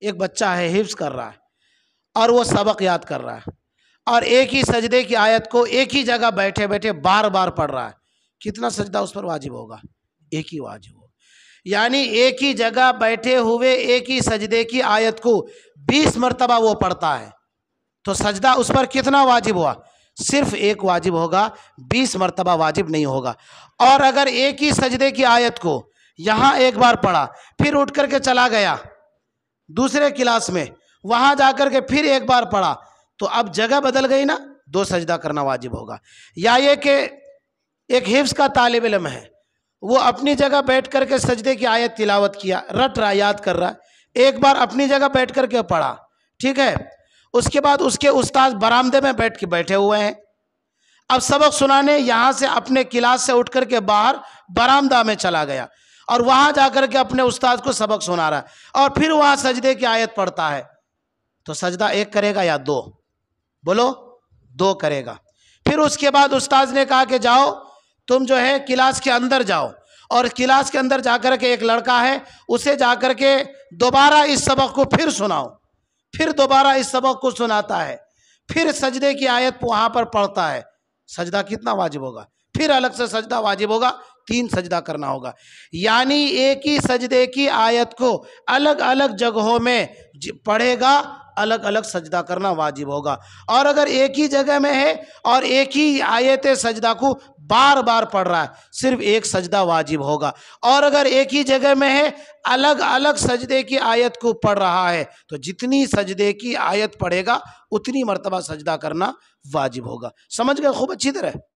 एक बच्चा है, हिफ्ज कर रहा है और वो सबक याद कर रहा है और एक ही सजदे की आयत को एक ही जगह बैठे बैठे बार बार पढ़ रहा है, कितना सजदा उस पर वाजिब होगा? एक ही वाजिब होगा। यानी एक ही जगह बैठे हुए एक ही सजदे की आयत को 20 मरतबा वो पढ़ता है, तो सजदा उस पर कितना वाजिब हुआ? सिर्फ एक वाजिब होगा, 20 मरतबा वाजिब नहीं होगा। और अगर एक ही सजदे की आयत को यहाँ एक बार पढ़ा, फिर उठ करके चला गया दूसरे क्लास में, वहां जाकर के फिर एक बार पढ़ा, तो अब जगह बदल गई ना, 2 सजदा करना वाजिब होगा। या ये कि एक हिफ्ज का तालिब इल्म है, वो अपनी जगह बैठ करके सजदे की आयत तिलावत किया, रट रहा, याद कर रहा, एक बार अपनी जगह बैठ करके पढ़ा, ठीक है। उसके बाद उसके उस्ताद बरामदे में बैठ के बैठे हुए हैं, अब सबक सुनाने यहाँ से अपने क्लास से उठ करके बाहर बरामदा में चला गया और वहां जाकर के अपने उस्ताद को सबक सुना रहा है और फिर वहां सजदे की आयत पढ़ता है, तो सजदा एक करेगा या 2? बोलो, 2 करेगा। फिर उसके बाद उस्ताद ने कहा कि जाओ तुम जो है क्लास के अंदर जाओ, और क्लास के अंदर जाकर के एक लड़का है, उसे जाकर के दोबारा इस सबक को फिर सुनाओ। फिर दोबारा इस सबक को सुनाता है, फिर सजदे की आयत वहां पर पढ़ता है, सजदा कितना वाजिब होगा? फिर अलग से सजदा वाजिब होगा, 3 सजदा करना होगा। यानी एक ही सजदे की आयत को अलग अलग जगहों में पढ़ेगा, अलग अलग सजदा करना वाजिब होगा। और अगर एक ही जगह में है और एक ही आयत सजदा को बार बार पढ़ रहा है, सिर्फ एक सजदा वाजिब होगा। और अगर एक ही जगह में है, अलग अलग सजदे की आयत को पढ़ रहा है, तो जितनी सजदे की आयत पढ़ेगा उतनी मरतबा सजदा करना वाजिब होगा। समझ गए खूब अच्छी तरह?